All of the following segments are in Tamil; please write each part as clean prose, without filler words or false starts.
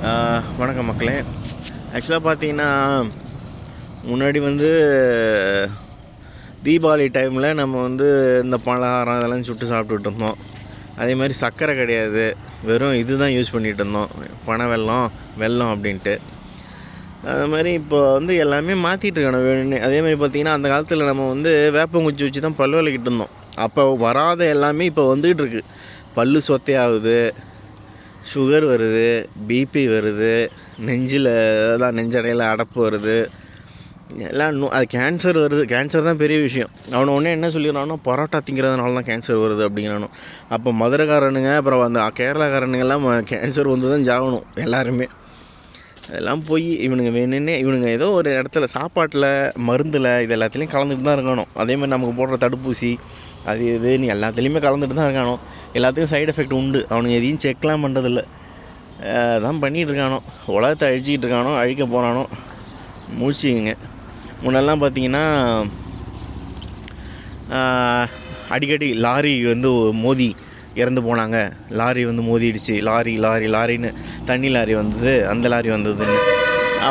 வணக்கம் மக்களே. ஆக்சுவலாக பார்த்தீங்கன்னா, முன்னாடி தீபாவளி டைமில் நம்ம இந்த பலகாரம் அதெல்லாம் சுட்டு சாப்பிட்டுட்டு இருந்தோம். அதே மாதிரி சர்க்கரை கிடையாது, வெறும் இது தான் யூஸ் பண்ணிகிட்டு இருந்தோம், பனை வெல்லம் அப்படின்ட்டு. அது மாதிரி இப்போ எல்லாமே மாற்றிட்டு இருக்கணும் வேணும்னு. அதே மாதிரி பார்த்திங்கன்னா, அந்த காலத்தில் நம்ம வேப்பங்குச்சி வச்சு தான் பல் விளக்கிட்டு இருந்தோம். அப்போ வராத எல்லாமே இப்போ வந்துக்கிட்டு இருக்குது. பல் சொத்தையாகுது, சுகர் வருது, பிபி வருது, நெஞ்சடையில் அடப்பு வருது, எல்லாம் அது கேன்சர் வருது. கேன்சர் தான் பெரிய விஷயம். அவனை ஒன்றே என்ன சொல்லிடுறானோ, பரோட்டா திங்கிறதுனால தான் கேன்சர் வருது அப்படிங்கிறானோ. அப்போ மதுரைக்காரனுங்க, அப்புறம் கேரளாக்காரனுங்கெல்லாம் கேன்சர் வந்து தான் ஜாகணும் எல்லாருமே. அதெல்லாம் போய் இவனுங்க வேணுன்னே இவனுங்க ஏதோ ஒரு இடத்துல சாப்பாட்டில், மருந்தில், இது எல்லாத்துலேயும் கலந்துட்டு தான் இருக்கணும். அதேமாதிரி நமக்கு போடுற தடுப்பூசி அது இதுன்னு எல்லாத்துலேயுமே கலந்துட்டு தான் இருக்கானோ. எல்லாத்துக்கும் சைடு எஃபெக்ட் உண்டு. அவனுங்க எதையும் செக்லாம் பண்ணுறதில்ல, தான் பண்ணிகிட்டு இருக்கானோ. உலகத்தை அழிச்சிக்கிட்டு இருக்கானோ, அழிக்க போகிறானோ. முடிச்சுங்க. முன்னெல்லாம் பார்த்தீங்கன்னா, அடிக்கடி லாரி மோதி இறந்து போனாங்க. லாரி மோதிடுச்சு, லாரின்னு தண்ணி லாரி வந்தது, அந்த லாரி வந்ததுன்னு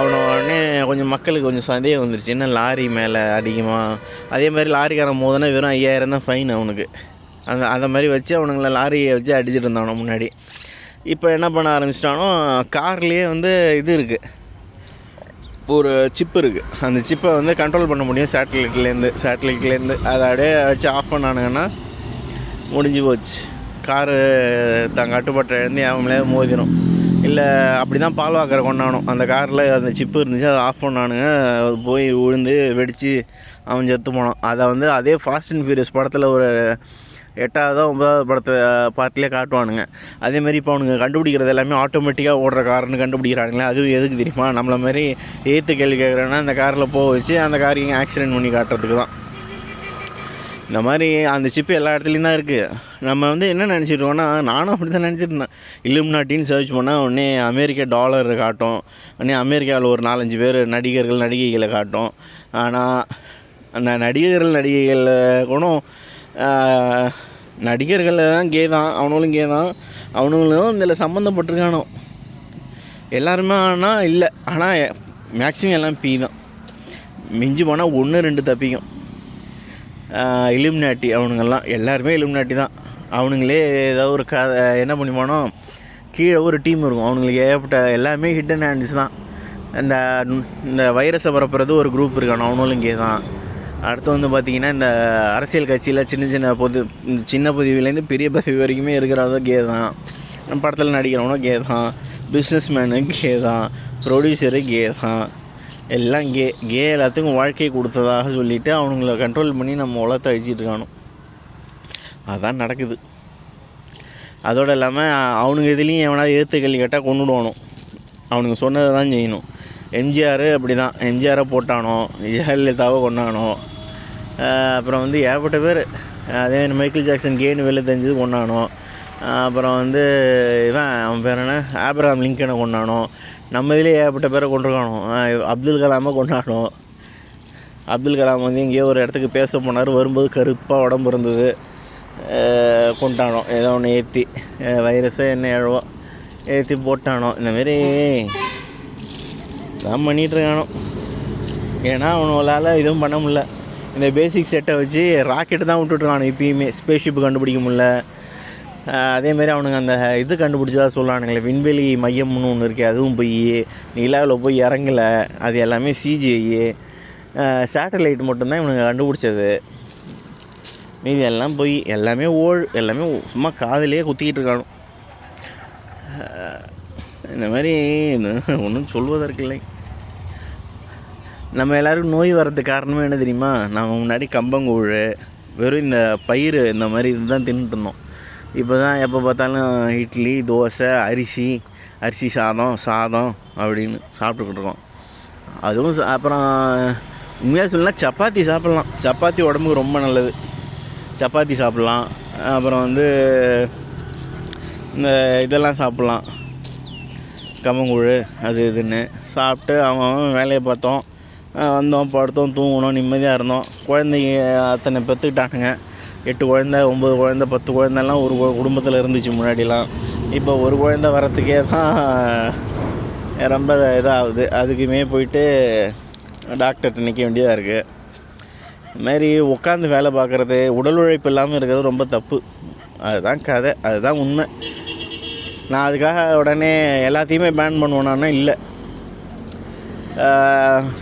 உடனே கொஞ்சம் மக்களுக்கு கொஞ்சம் சந்தேகம் வந்துருச்சு, என்ன லாரி மேலே அதிகமாக. அதே மாதிரி லாரிக்காரன் மோதினா வெறும் 5000 தான் ஃபைன் அவனுக்கு. அந்த மாதிரி வச்சு அவனுங்களை லாரியை வச்சு அடிச்சுட்டு இருந்தானோ முன்னாடி. இப்போ என்ன பண்ண ஆரம்பிச்சிட்டானோ, கார்லேயே இது இருக்குது, ஒரு சிப்பு இருக்குது. அந்த சிப்பை கண்ட்ரோல் பண்ண முடியும் சேட்டலைட்லேருந்து. அதை அப்படியே வச்சு ஆஃப் பண்ணானுங்கன்னா முடிஞ்சு போச்சு. காரு தான் கட்டுப்பாட்டை இழந்து அவங்களே மோதிடும். இல்லை அப்படி தான் பால்வாக்கரை கொண்டானோம். அந்த காரில் அந்த சிப்பு இருந்துச்சு, அதை ஆஃப் பண்ணானுங்க, அது போய் விழுந்து வெடித்து அவன் செத்து போனான். அதை அதே ஃபாஸ்ட் அண்ட் ஃபியூரியஸ் படத்தில் ஒரு 8வது 9வது பார்ட்லேயே காட்டுவானுங்க. அதேமாதிரி இப்போ அவனுங்க கண்டுபிடிக்கிறது எல்லாமே ஆட்டோமேட்டிக்காக ஓடுற காருன்னு கண்டுபிடிக்கிறானுங்களே. அதுவும் எதுக்கு தெரியுமா? நம்மளை மாதிரி ஏற்று கேள்வி கேட்குறேன்னா அந்த காரில் போக வச்சு அந்த கார் இங்கே ஆக்சிடென்ட் பண்ணி காட்டுறதுக்கு தான். இந்த மாதிரி அந்த சிப்பு எல்லா இடத்துலையும் தான் இருக்குது. நம்ம என்ன நினச்சிட்ருக்கோன்னா, நானும் அப்படி தான் நினச்சிருந்தேன். இல்லுமினாட்டின்னு சர்ச் பண்ணால் உடனே அமெரிக்க டாலர் காட்டும், உடனே அமெரிக்காவில் ஒரு 4-5 பேர் நடிகைகளை காட்டும். ஆனால் அந்த நடிகைகள் கூட நடிகர்கள் தான் கே தான், அவனுங்களும் கே தான், அவனுங்களும் இதில் சம்மந்தப்பட்டிருக்கானோ எல்லாருமே. ஆனால் இல்லை, ஆனால் மேக்ஸிமம் எல்லாம் பி தான். மிஞ்சி போனால் 1-2 தப்பிக்கும். இலுமினாட்டி அவனுங்கெல்லாம் எல்லாருமே இலுமினாட்டி தான். அவனுங்களே ஏதாவது ஒரு என்ன பண்ணிப்பானோ, கீழே ஒரு டீம் இருக்கும் அவனுங்களுக்கு ஏகப்பட்ட, எல்லாமே ஹிடன் ஹேண்ட்ஸ் தான். இந்த வைரஸை பரப்புறது ஒரு குரூப் இருக்கானோ, அவனுங்களும் இங்கே தான். அடுத்து பார்த்திங்கன்னா, இந்த அரசியல் கட்சியில் சின்ன பதவியிலேருந்து பெரிய பதவி வரைக்குமே இருக்கிறதோ கே தான். நம்ம படத்தில் நடிக்கிறவனோ கே தான், பிஸ்னஸ் மேனு கே தான், ப்ரொடியூசரு கே தான், எல்லாம் கே எல்லாத்துக்கும் வாழ்க்கையை கொடுத்ததாக சொல்லிவிட்டு அவனுங்களை கண்ட்ரோல் பண்ணி நம்ம உலகத்தை அழிச்சிட்டு இருக்கானோ. அதுதான் நடக்குது. அதோடு இல்லாமல் அவனுங்க இதுலேயும் எவனாவது ஏற்று கேள்வி கேட்டால் கொண்டுடுவானோ. அவனுங்க சொன்னதை தான் செய்யணும். எம்ஜிஆர் அப்படி தான், எம்ஜிஆரை போட்டானோ, ஜெயலலிதாவை கொண்டானோ. அப்புறம் ஏகப்பட்ட பேர். அதே மாதிரி மைக்கேல் ஜாக்சன் கேன்னு வெளில தெரிஞ்சது கொண்டானோ. அப்புறம் அவன் பேர் என்ன, ஆப்ரஹாம் லிங்கனை கொண்டானோ. நம்ம இதிலே ஏகப்பட்ட பேரை கொண்டிருக்கானோ. அப்துல் கலாமை கொண்டாடணும். அப்துல் கலாம் எங்கேயோ ஒரு இடத்துக்கு பேச போனார், வரும்போது கருப்பாக உடம்பு இருந்தது, கொண்டானோ. ஏதோ ஒன்று ஏற்றி வைரஸை என்ன எழவோ ஏற்றி போட்டானோ. இந்தமாரி தான் பண்ணிகிட்ருக்கானோ. ஏன்னா அவனால் இதுவும் பண்ண முடில. இந்த பேசிக் செட்டை வச்சு ராக்கெட்டு தான் விட்டுட்ருக்கானோ. இப்போயுமே ஸ்பேஸ் ஷிப்பு கண்டுபிடிக்க முடில. அதேமாரி அவனுங்க அந்த இது கண்டுபிடிச்சதா சொல்லானுங்களே, விண்வெளி மையம்னு ஒன்று இருக்குது, அதுவும் போய் நிலாவில் போய் இறங்கலை. அது எல்லாமே சிஜிஐ. சேட்டலைட் மட்டும்தான் இவனுங்க கண்டுபிடிச்சது. மீதி எல்லாம் போய் எல்லாமே எல்லாமே சும்மா காதிலே குத்திக்கிட்டு இருக்கானோ. இந்த மாதிரி ஒன்றும் சொல்வதற்கில்லை. நம்ம எல்லோருக்கும் நோய் வர்றதுக்கு காரணமே என்ன தெரியுமா? நம்ம முன்னாடி கம்பங்கூழ், வெறும் இந்த பயிர், இந்த மாதிரி இதுதான் தின்னுட்டு இருந்தோம். இப்போ தான் எப்போ பார்த்தாலும் இட்லி, தோசை, அரிசி சாதம் அப்படின்னு சாப்பிட்டுக்கிட்டு இருக்கோம். அதுவும் அப்புறம் உண்மையாக சொல்லலாம், சப்பாத்தி சாப்பிட்லாம். சப்பாத்தி உடம்புக்கு ரொம்ப நல்லது. சப்பாத்தி சாப்பிட்லாம். அப்புறம் இந்த இதெல்லாம் சாப்பிட்லாம், கம்மங்கூழ் அது இதுன்னு சாப்பிட்டு அவன் வேலையை பார்த்தோம், வந்தோம், படுத்தோம், தூங்கணும், நிம்மதியாக இருந்தோம். குழந்தைங்க அத்தனை பெற்றுக்கிட்டானுங்க. 8 குழந்தை, 9 குழந்தை, 10 குழந்தைலாம் ஒரு குடும்பத்தில் இருந்துச்சு முன்னாடிலாம். இப்போ ஒரு குழந்தை வரத்துக்கே தான் ரொம்ப இதாகுது. அதுக்குமே போயிட்டு டாக்டர்கிட்ட நிற்க வேண்டியதாக இருக்குது. இதுமாரி உட்காந்து வேலை பார்க்குறது, உடல் உழைப்பு இல்லாமல் இருக்கிறது ரொம்ப தப்பு. அதுதான் கதை, அதுதான் உண்மை. நான் அதுக்காக உடனே எல்லாத்தையுமே பேன் பண்ணுவேனான்னா இல்லை.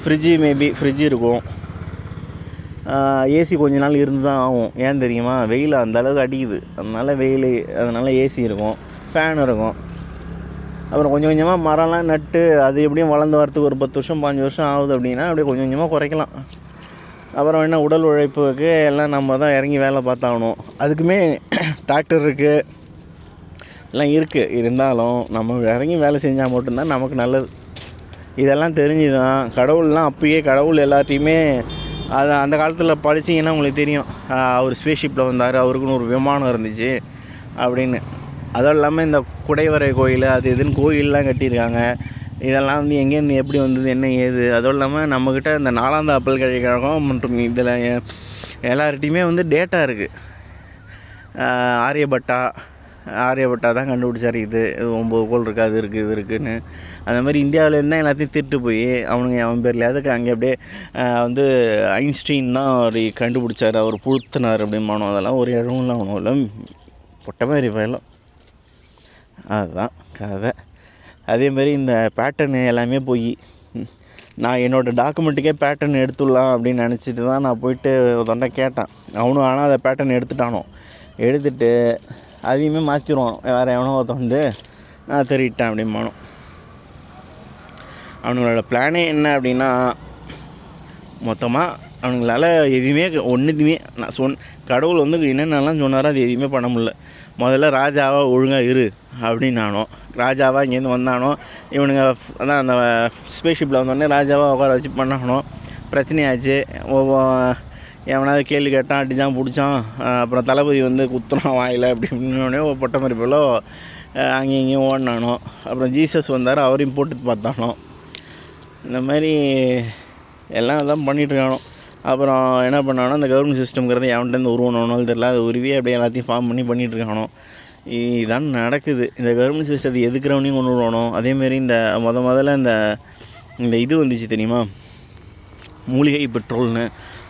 ஃப்ரிட்ஜு இருக்கும், ஏசி கொஞ்ச நாள் இருந்து தான் ஆகும். ஏன் தெரியுமா? வெயில் அந்தளவுக்கு அடிக்குது, அதனால் ஏசி இருக்கும், ஃபேன் இருக்கும். அப்புறம் கொஞ்சம் கொஞ்சமாக மரம்லாம் நட்டு அது எப்படியும் வளர்ந்து வரத்துக்கு ஒரு 10 வருஷம் 15 வருஷம் ஆகுது அப்படின்னா அப்படியே கொஞ்சம் கொஞ்சமாக குறைக்கலாம். அப்புறம் என்ன, உடல் உழைப்புக்கு எல்லாம் நம்ம தான் இறங்கி வேலை பார்த்தாகணும். அதுக்குமே டிராக்டர் இருக்குது, எல்லாம் இருக்குது. இருந்தாலும் நம்ம இறங்கி வேலை செஞ்சால் மட்டும்தான் நமக்கு நல்லது. இதெல்லாம் தெரிஞ்சு தான் கடவுள்லாம் அப்பயே கடவுள் எல்லாத்தையுமே அந்த காலத்தில் படிச்சிங்கன்னா உங்களுக்கு தெரியும். அவர் ஸ்பேஸ்ஷிப்பில் வந்தார், அவருக்குன்னு ஒரு விமானம் இருந்துச்சு அப்படின்னு. அதுவும் இல்லாமல் இந்த குடைவரை கோயில் அது இதுன்னு கோயிலெலாம் கட்டியிருக்காங்க. இதெல்லாம் வந்து எங்கேருந்து எப்படி வந்தது என்ன ஏது. அதுவும் இல்லாமல் நம்மக்கிட்ட இந்த 4ஆம் பல்கலைக்கழகம் மற்றும் இதில் எல்லார்கிட்டையுமே வந்து டேட்டா இருக்குது. ஆரியபட்டா தான் கண்டுபிடிச்சார் இது 9 கோள் இருக்குது, அது இருக்குது, இது இருக்குதுன்னு. அந்த மாதிரி இந்தியாவிலேருந்து தான் எல்லாத்தையும் திருட்டு போய் அவன் பேரில் அதுக்கு அங்கே அப்படியே வந்து ஐன்ஸ்டீன் தான் அவர் கண்டுபிடிச்சார், அவர் புழுத்தினார் அப்படின்பானோ. அதெல்லாம் ஒரு இடம்லாம் ஒன்றும் இல்லை, பொட்டை மாதிரி போயிடலாம். அதுதான் கதை. அதேமாரி இந்த பேட்டர்னு எல்லாமே போய் நான் என்னோடய டாக்குமெண்ட்டுக்கே பேட்டர்ன் எடுத்துடலாம் அப்படின்னு நினச்சிட்டு தான் நான் போயிட்டு ஒருத்தன்ட்ட கேட்டேன். அவனும் ஆனால் அதை பேட்டர்ன் எடுத்துட்டு அதையுமே மாற்றிடுவான். வேறு எவனோ ஒருத்தன் வந்து நான் தெரிவிட்டேன் அப்படின்பானோ. அவனுங்களோட பிளானே என்ன அப்படின்னா, மொத்தமாக அவனுங்களால் எதுவுமே ஒன்றுத்தையுமே நான் கடவுள் வந்து என்னென்னலாம் சொன்னாரோ அது எதுவுமே பண்ண முடியல. முதல்ல ராஜாவாக ஒழுங்காக இரு அப்படின்னு நானும், ராஜாவாக இங்கேருந்து வந்தானோ இவனுங்க அதான் அந்த ஸ்பேஸ்ஷிப்பில் வந்தோடனே ராஜாவாக உட்கார வச்சு பண்ணணும். பிரச்சனையாச்சு. எவனாவது கேள்வி கேட்டான், அடித்தான் பிடிச்சான். அப்புறம் தளபதி வந்து குத்துனான் வாயில் அப்படி இப்படின்னோடனே பொட்டை மாதிரி போல அங்கேயும் இங்கேயும் ஓடினானோ. அப்புறம் ஜீசஸ் வந்தார், அவரையும் போட்டு பார்த்தானோ. இந்த மாதிரி எல்லாம் தான் பண்ணிகிட்ருக்கானோ. அப்புறம் என்ன பண்ணானோ, அந்த கவர்மெண்ட் சிஸ்டம்ங்கிறது எவன்கிட்ட உருவணும்னாலும் தெரியல, அது உருவி அப்படியே எல்லாத்தையும் ஃபார்ம் பண்ணிகிட்ருக்கானோ. இதுதான் நடக்குது. இந்த கவர்மெண்ட் சிஸ்டத்தை எதுக்குறவனையும் கொண்டு விடணும். அதேமாரி இந்த முதல்ல இந்த இது வந்துச்சு தெரியுமா, மூலிகை பெட்ரோல்னு.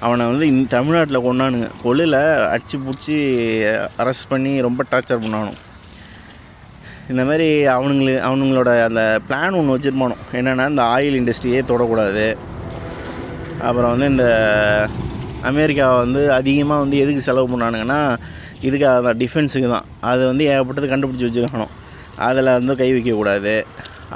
அவனை வந்து தமிழ்நாட்டில் கொண்டானுங்க, கொள்ளில் அடித்து பிடிச்சி அரெஸ்ட் பண்ணி ரொம்ப டார்ச்சர் பண்ணானோ. இந்த மாதிரி அவனுங்களோட அந்த பிளான் ஒன்று வச்சுருப்பானோ. என்னென்னா, இந்த ஆயில் இண்டஸ்ட்ரியே தொடக்கூடாது. அப்புறம் வந்து இந்த அமெரிக்காவை வந்து அதிகமாக வந்து எதுக்கு செலவு பண்ணானுங்கன்னா, இதுக்காக தான், டிஃபென்ஸுக்கு தான். அது வந்து ஏகப்பட்டது கண்டுபிடிச்சி வச்சுக்கணும். அதில் வந்து கை வைக்கக்கூடாது.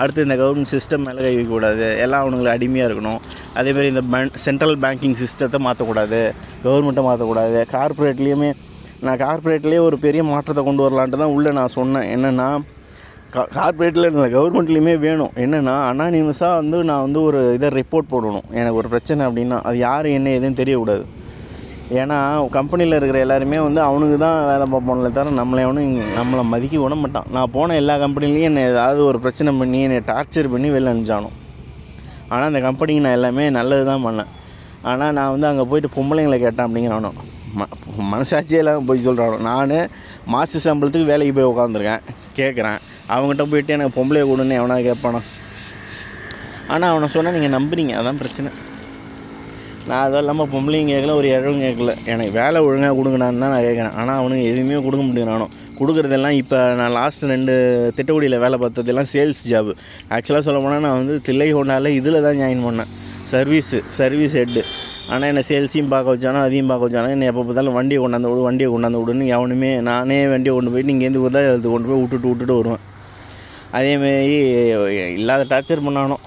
அடுத்து இந்த கவர்மெண்ட் சிஸ்டம் மேலே கை வைக்கக்கூடாது. எல்லாம் அவனுங்களை அடிமையாக இருக்கணும். அதேமாதிரி இந்த சென்ட்ரல் பேங்கிங் சிஸ்டத்தை மாற்றக்கூடாது, கவர்மெண்ட்டை மாற்றக்கூடாது. கார்ப்பரேட்லேயே ஒரு பெரிய மாற்றத்தை கொண்டு வரலான்ட்டு தான் உள்ளே நான் சொன்னேன். என்னென்னா, கார்ப்பரேட்டில் இல்லை, கவர்மெண்ட்லேயுமே வேணும். என்னென்னா, அனானிமஸாக வந்து நான் வந்து ஒரு இதை ரிப்போர்ட் போடணும். எனக்கு ஒரு பிரச்சனை அப்படின்னா அது யார் என்ன எதுன்னு தெரியக்கூடாது. ஏன்னா கம்பெனியில் இருக்கிற எல்லாருமே வந்து அவனுக்கு தான் வேலை பார்ப்போம்ல தவிர நம்மளை மதிக்க விட மாட்டான். நான் போன எல்லா கம்பெனிலையும் என்னை ஏதாவது ஒரு பிரச்சனை பண்ணி என்னை டார்ச்சர் பண்ணி வெளில அனுப்பிச்சானோ. ஆனால் அந்த கம்பெனிக்கு நான் எல்லாமே நல்லது தான் பண்ணேன். ஆனால் நான் வந்து அங்கே போய்ட்டு பொம்பளைங்களை கேட்டேன் அப்படிங்கிறானோ. மனசாட்சியே எல்லாம் போய் சொல்கிறானோ. நான் மாசு சம்பளத்துக்கு வேலைக்கு போய் உட்காந்துருக்கேன், கேட்குறேன். அவங்ககிட்ட போய்ட்டு எனக்கு பொம்பளையை கொடுன்னு எவனா கேட்பானோ. ஆனால் அவனை சொன்னால் நீங்கள் நம்புறீங்க, அதான் பிரச்சனை. நான் அதுவும் இல்லாமல் பொம்பளையும் கேட்கல, ஒரு இழவும் கேட்கல. எனக்கு வேலை ஒழுங்காக கொடுங்கடான்னு தான் நான் கேட்குறேன். ஆனால் அவனுக்கு எதுவுமே கொடுக்க முடியுறானோ. கொடுக்குறதெல்லாம் இப்போ நான் லாஸ்ட்டு 2 திட்டக்குடியில் வேலை பார்த்ததெல்லாம் சேல்ஸ் ஜாபு. ஆக்சுவலாக சொல்ல போனால் நான் வந்து தில்லை ஹோண்டாவில் இதில் தான் ஜாயின் பண்ணேன், சர்வீஸ் ஹெட்டு. ஆனால் என்னை சேல்ஸையும் பார்க்க வச்சானோ, அதையும் பார்க்க வச்சானோ. என்னை எப்போ பார்த்தாலும் வண்டியை கொண்டாந்து விடுன்னு எவனுமே, நானே வண்டியை கொண்டு போயிட்டு இங்கேருந்து உதவி கொண்டு போய் விட்டுட்டு வருவேன். அதேமாரி இல்லாத டார்ச்சர் பண்ணானோ.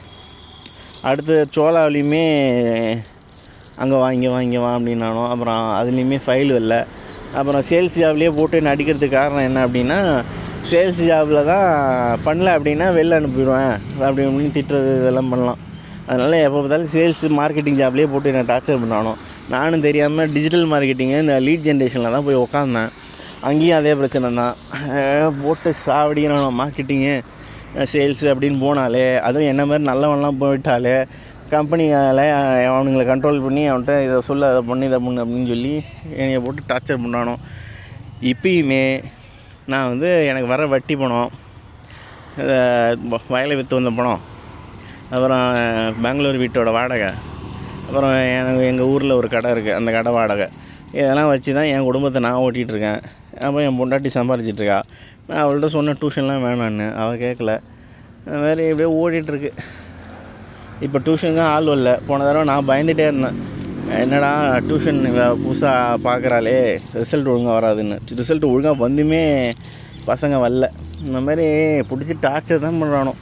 அடுத்து சோலாவிலையுமே அங்கே வா அப்படின்னானோ. அப்புறம் அதுலேயுமே ஃபைல் வரல. அப்புறம் சேல்ஸ் ஜாப்லேயே போட்டு என்ன அடிக்கிறதுக்கு காரணம் என்ன அப்படின்னா, சேல்ஸ் ஜாபில் தான் பண்ணல அப்படின்னா வெளில அனுப்பிடுவேன் அப்படி அப்படின்னு திட்டுறது இதெல்லாம் பண்ணலாம். அதனால் எப்போ பார்த்தாலும் சேல்ஸ் மார்க்கெட்டிங் ஜாப்லேயே போட்டு என்ன டார்ச்சர் பண்ணானோ. நானும் தெரியாமல் டிஜிட்டல் மார்க்கெட்டிங்கு இந்த லீட் ஜென்ரேஷனில் தான் போய் உட்காந்தேன். அங்கேயும் அதே பிரச்சனை தான், போட்டு சாவடிக்கிறானோ. மார்க்கெட்டிங்கு சேல்ஸு அப்படின்னு போனாலே, அதுவும் என்ன மாதிரி நல்லவன்லாம் போயிட்டாலே கம்பெனியால் அவனுங்களை கண்ட்ரோல் பண்ணி அவன்கிட்ட இதை சொல்ல அதை பண்ணு அப்படின்னு சொல்லி என்னை போட்டு டார்ச்சர் பண்ணானோ. இப்பயுமே நான் வந்து எனக்கு வர வட்டி பணம், வயலை விற்று வந்த பணம், அப்புறம் பெங்களூர் வீட்டோட வாடகை, அப்புறம் எங்கள் ஊரில் ஒரு கடை இருக்குது, அந்த கடை வாடகை, இதெல்லாம் வச்சு தான் என் குடும்பத்தை நான் ஓட்டிகிட்ருக்கேன். அப்புறம் என் பொண்டாட்டி சம்பாரிச்சிட்ருக்கா. நான் அவள்கிட்ட சொன்ன டியூஷன்லாம் வேணான்னு, அவள் கேட்கல. அது மாதிரி இப்படியே ஓடிட்டுருக்கு. இப்போ டியூஷனுக்கு ஆள் வரல. போன தடவை நான் பயந்துகிட்டே இருந்தேன், என்னடா டியூஷன் புதுசாக பார்க்குறாளே, ரிசல்ட் ஒழுங்காக வராதுன்னு. ரிசல்ட் ஒழுங்காக வந்துமே பசங்க வரல. இந்த மாதிரி பிடிச்சி டார்ச்சர் தான் பண்ணுறானோ.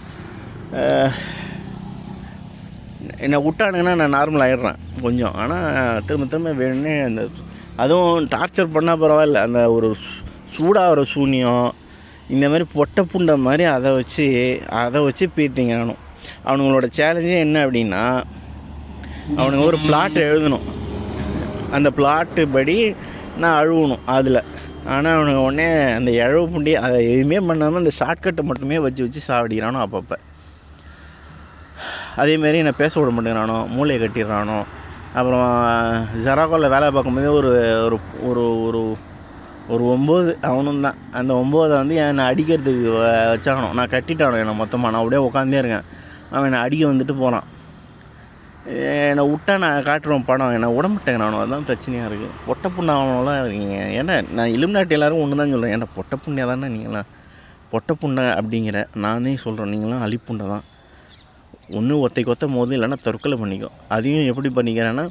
என்னை விட்டானுங்கன்னா நான் நார்மல் ஆகிடுறேன் கொஞ்சம். ஆனால் திரும்ப வேணுன்னே அந்த அதுவும் டார்ச்சர் பண்ணால் பரவாயில்ல, அந்த ஒரு சூடாகிற சூனியம் இந்த மாதிரி பொட்டை புண்டை மாதிரி அதை வச்சு பீத்திங்கணும். அவனுங்களோட சேலஞ்சே என்ன அப்படின்னா, அவனுங்க ஒரு பிளாட் எழுதணும், அந்த பிளாட்டு படி நான் அழுவணும் அதில். ஆனால் அவனுங்க உடனே அந்த இழவு புண்டி அதை எதுவுமே பண்ணாமல் அந்த ஷார்ட்கட்டை மட்டுமே வச்சு சாவடிக்கிறானோ அப்பப்போ. அதேமாரி என்னை பேச விட மாட்டேங்கிறானோ, மூளையை கட்டிடுறானோ. அப்புறம் ஜெராக்கோவில் வேலை பார்க்கும்போதே ஒரு ஒரு ஒரு ஒரு 9 அவனும் தான். அந்த 9 வந்து என்னை அடிக்கிறதுக்கு வச்சாகணும். நான் கட்டிட்டானோ என்னை மொத்தமாக. நான் அப்படியே உட்காந்தே இருக்கேன், அவன் என்னை அடிக்க வந்துட்டு போகிறான். என்னை விட்டா நான் காட்டுறோம் படம், என்னை விட மாட்டேங்கிறானோ. அதுதான் பிரச்சனையாக இருக்குது. பொட்டை புண்ணாகலாம் இருக்கீங்க. ஏன்னா நான் இலுமினாட்டி எல்லோரும் ஒன்று தான் சொல்கிறேன், ஏன்னா பொட்டை புண்ணியாக தானே நீங்களாம் பொட்டை புண்டை அப்படிங்கிற. நானே சொல்கிறேன், நீங்களாம் அழிப்புண்டை தான். ஒன்று ஒத்தைக்கு மோது, இல்லைன்னா தற்கொலை பண்ணிக்கும். அதையும் எப்படி பண்ணிக்கிறேன்னா,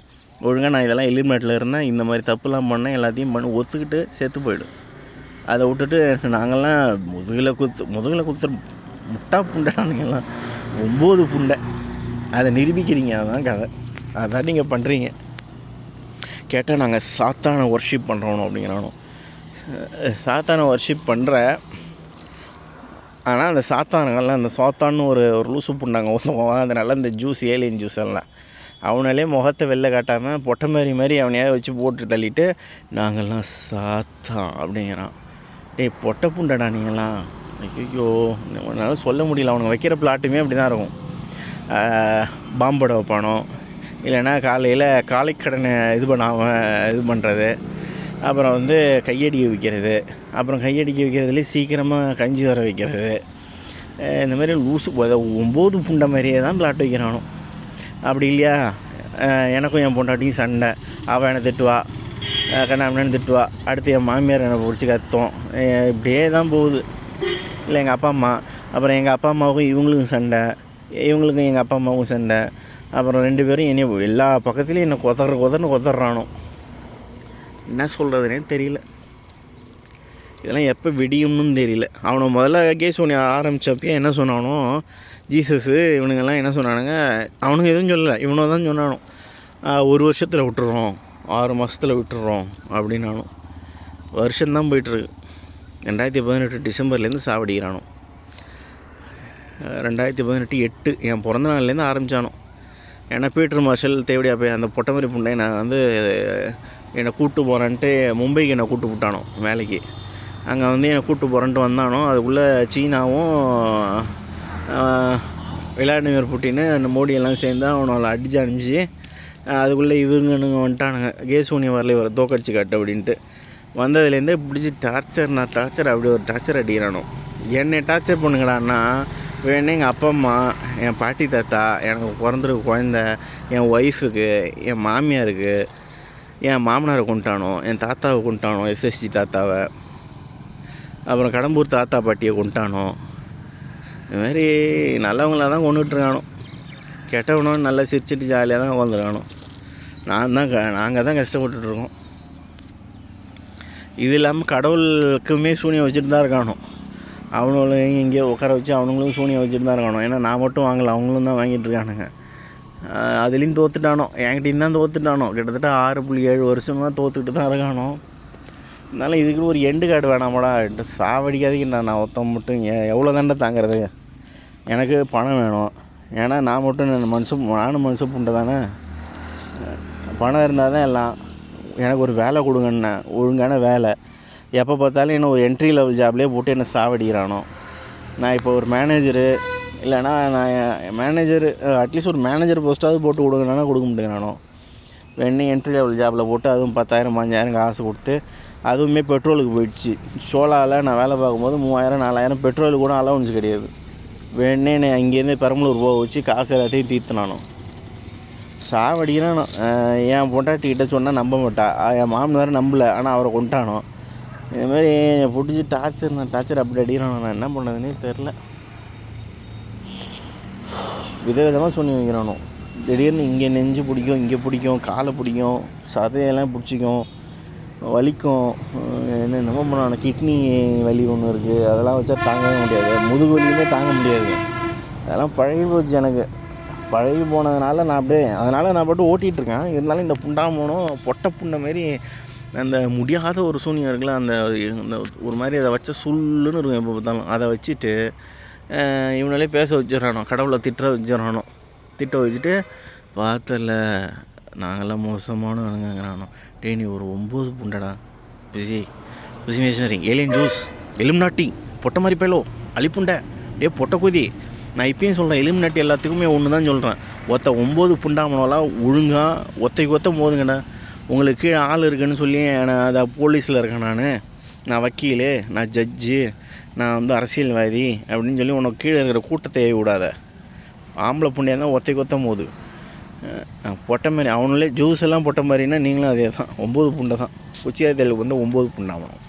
ஒழுங்காக நான் இதெல்லாம் எலிமினேட்டில் இருந்தேன், இந்த மாதிரி தப்புலாம் பண்ணேன், எல்லாத்தையும் பண்ணி ஒத்துக்கிட்டு செத்து போயிடும். அதை விட்டுட்டு நாங்கள்லாம் முதுகில் குத்துற முட்டா புண்டைலாம் 9 புண்டை. அதை நிரூபிக்கிறீங்க, அதுதான் கதை. அதான் நீங்கள் பண்ணுறீங்க. கேட்டால் நாங்கள் சாத்தானை ஒர்ஷிப் பண்ணுறோம் அப்படிங்கிறானோ. சாத்தானை ஒர்ஷிப் பண்ணுற, ஆனால் அந்த சாத்தானுங்கள்லாம் அந்த சாத்தான்னு ஒரு லூசு புண்டாங்க ஒருத்தவங்க. அதனால இந்த ஜூஸ், ஏலியன் ஜூஸ் எல்லாம் அவனாலே முகத்தை வெளில காட்டாமல் பொட்டை மாதிரி அவனையாவது வச்சு போட்டு தள்ளிட்டு நாங்கள்லாம் சாத்தான் அப்படிங்கிறான். டேய் பொட்டை புண்டடா நீங்களாம். ஐயோ, என்னால் சொல்ல முடியல. அவனுங்க வைக்கிற பிளாட்டுமே அப்படி தான் இருக்கும். பாம்படை வைப்பானோ, இல்லைன்னா காலையில் காலைக்கடனை இது பண்ணுறது, அப்புறம் வந்து கையடிக்க வைக்கிறது, அப்புறம் கையடிக்க வைக்கிறதுலேயே சீக்கிரமாக கஞ்சி வர வைக்கிறது. இந்த மாதிரி லூசு 9 புண்டை மாதிரியே தான் பிளாட் வைக்கிறானோ. அப்படி இல்லையா, எனக்கும் என் பொண்டாட்டியும் சண்டை. அவள் என்னை திட்டுவா, கண்ணாமண்ணு திட்டுவா. அடுத்து என் மாமியார் என்னை பிடிச்சி கத்தும். இப்படியே தான் போகுது. இல்லை எங்கள் அப்பா அம்மா, அப்புறம் எங்கள் அப்பா அம்மாவுக்கும் இவங்களுக்கும் சண்டை, இவங்களுக்கும் எங்கள் அப்பா அம்மாவுக்கும் சண்டை. அப்புறம் 2 பேரும் என்னை எல்லா பக்கத்துலேயும் என்னை கொதறானோ. என்ன சொல்கிறதுனே தெரியல. இதெல்லாம் எப்போ விடியும்னு தெரியல. அவனை முதல்ல கேசோனி ஆரம்பித்தப்பே என்ன சொன்னானோ, ஜீசஸு இவனுங்கெல்லாம் என்ன சொன்னானுங்க, அவனுங்க எதுவும் சொல்லலை, இவனோ தான் சொன்னானோ 1 வருஷத்தில் விட்டுறோம், 6 மாதத்தில் விட்டுறோம் அப்படின்னானும். வருஷம்தான் போய்ட்டுருக்கு. 2018 டிசம்பர்லேருந்து சாவடிக்கிறானோ. 2018 8 என் பிறந்த நாள்லேருந்து ஆரம்பித்தானோ. ஏன்னா பீட்டர் மார்ஷல் தேவடியா போய் அந்த பொட்டை மாதிரி புண்டை நான் வந்து என்னை கூப்பிட்டு போகிறேன்ட்டு மும்பைக்கு என்னை கூப்பிட்டு விட்டானோ வேலைக்கு. அங்கே வந்து என்னை கூப்பிட்டு போகிறேன்ட்டு வந்தானோ. அதுக்குள்ளே சீனாவும் விளாடிமிர் புட்டின்னு அந்த மோடியெல்லாம் சேர்ந்து அவனை அடித்து அனுப்பிச்சு அதுக்குள்ளே இவங்கனுங்க வந்துட்டானுங்க. கேசூனி வரல வர தோக்கடிச்சு காட்டு அப்படின்ட்டு வந்ததுலேருந்தே பிடிச்சி டார்ச்சர் அப்படி ஒரு டார்ச்சர் அடிக்கிறானோ. என்னை டார்ச்சர் பண்ணுங்கடான்னா வேணே எங்கள் அப்பா அம்மா, என் பாட்டி தாத்தா, எனக்கு பிறந்திருக்க குழந்த, என் ஒய்ஃபுக்கு, என் மாமியாருக்கு, என் மாமனாரை கொண்டுட்டானோ, என் தாத்தாவை கொண்டுட்டானோ, எஸ்எஸ்சி தாத்தாவை, அப்புறம் கடம்பூர் தாத்தா பாட்டியை கொண்டுட்டானோ. இதுமாதிரி நல்லவங்களாக தான் கொண்டுட்ருக்கானோ. கெட்டவனும் நல்லா சிரிச்சிட்டு ஜாலியாக தான் வந்துருக்கானோ. நாங்கள் தான் கஷ்டப்பட்டுருக்கோம். இது இல்லாமல் கடவுளுக்குமே சூனியம் வச்சுட்டு தான் இருக்கானோ. அவனுங்களும் எங்கேயோ உட்கார வச்சு அவனுங்களும் சூனியம் வச்சுட்டு தான் இருக்கானோ. ஏன்னா நான் மட்டும் வாங்கலை, அவங்களும் தான் வாங்கிட்டு இருக்கானுங்க. அதுலேயும் தோற்றுட்டானோ, என்கிட்டையும் தான் தோற்றுட்டானோ. கிட்டத்தட்ட 6.7 வருஷமாக தோற்றுக்கிட்டு தான் இருக்கானோ. அதனால் இதுக்கு ஒரு எண்டு கார்டு வேணாமடா, சாவடிக்காதீங்கண்ணா. நான் ஒருத்தன் மட்டும் எவ்வளோ தாண்டா தாங்கிறது? எனக்கு பணம் வேணும். ஏன்னா நான் மட்டும் நானும் மனுஷன் புண்டை தானே. பணம் இருந்தால் தான் எல்லாம். எனக்கு ஒரு வேலை கொடுங்கண்ணா, ஒழுங்கான வேலை. எப்போ பார்த்தாலும் என்ன ஒரு என்ட்ரி லெவல் ஜாப்லேயே போட்டு என்ன சாவடிக்கிறானோ. நான் இப்போ ஒரு மேனேஜரு, இல்லைனா நான் மேனேஜர், அட்லீஸ்ட் ஒரு மேனேஜர் போஸ்ட்டாவது போட்டு கொடுங்கனா கொடுக்க மாட்டேங்கிறானோ. வேணே என்ட்ரி லெவல் ஜாபில் போட்டு அதுவும் 10,000 5,000 காசு கொடுத்து அதுவுமே பெட்ரோலுக்கு போயிடுச்சு. சோலாவில் நான் வேலை பார்க்கும்போது 3,000 4,000 பெட்ரோலுக்கு கூட அலவன்ஸ் கிடையாது. வேணே அங்கேருந்து பெரம்பலூர் போக வச்சு காசு எல்லாத்தையும் தீர்த்துனானோ சாவடிக்கிறானோ. என் பொண்டாட்டிக்கிட்ட சொன்னால் நம்ப மாட்டா, என் மாமனார் நம்பலை, ஆனால் அவரை கொண்டானோ. இதுமாதிரி பிடிச்சி டார்ச்சர் அப்படி அடிக்கிறானோ. நான் என்ன பண்ணதுன்னே தெரில. விதவிதமாக சொல்லி வைக்கிறானோ. திடீர்னு இங்கே நெஞ்சு பிடிக்கும், இங்கே பிடிக்கும், காலை பிடிக்கும், சதையெல்லாம் பிடிச்சிக்கும், வலிக்கும். என்னென்னமோ பண்ணானோ. கிட்னி வலி ஒன்று இருக்குது, அதெல்லாம் வச்சா தாங்கவே முடியாது. முதுகு வலியுமே தாங்க முடியாது. அதெல்லாம் பழகி போச்சு எனக்கு. பழகி போனதுனால நான் அப்படியே அதனால் நான் பாட்டு ஓட்டிகிட்ருக்கேன். இருந்தாலும் இந்த புண்டாமோனும் பொட்டை புண்டை மாரி அந்த முடியாத ஒரு சூனியம் இருக்குல்ல, அந்த ஒரு மாதிரி அதை வச்ச சுல்லுன்னு இருக்கும் எப்போ பார்த்தாலும். அதை வச்சுட்டு இவனாலே பேச வச்சிடறானோ, கடவுளை திட்ட வச்சிடறானோ. திட்ட வச்சுட்டு பார்த்தல நாங்கள்லாம் மோசமானவனுங்கிறானோ. நீ ஒரு 9 புண்டடா பிசி மிஷினரி ஏலியன் ஜூஸ் எலுமினாட்டி பொட்டை மாதிரி பேலோ அழிப்புண்டை பொட்டை குதி. நான் இப்பயும் சொல்கிறேன், எலுமினாட்டி எல்லாத்துக்குமே ஒன்று தான் சொல்கிறேன். 9 புண்டாமனோலாம் ஒழுங்காக ஒத்தைக்கு போதுங்கண்ணா. உங்களுக்கு கீழே ஆள் இருக்குன்னு சொல்லி நான் அதை போலீஸில் இருக்கேன், நான் வக்கீல், நான் ஜட்ஜு, நான் அரசியல்வாதி அப்படின்னு சொல்லி உனக்கு கீழே இருக்கிற கூட்டத்தை விடாத. ஆம்பளை புண்டையாக தான் ஒத்தைக்கு போது பொட்டை மாதிரி. அவனுங்களே ஜூஸ் எல்லாம் பொட்டை மாதிரின்னா நீங்களும் அதே தான். 9 புண்டை தான். குச்சியாத்தலுக்கு 9 புண்டாகணும்.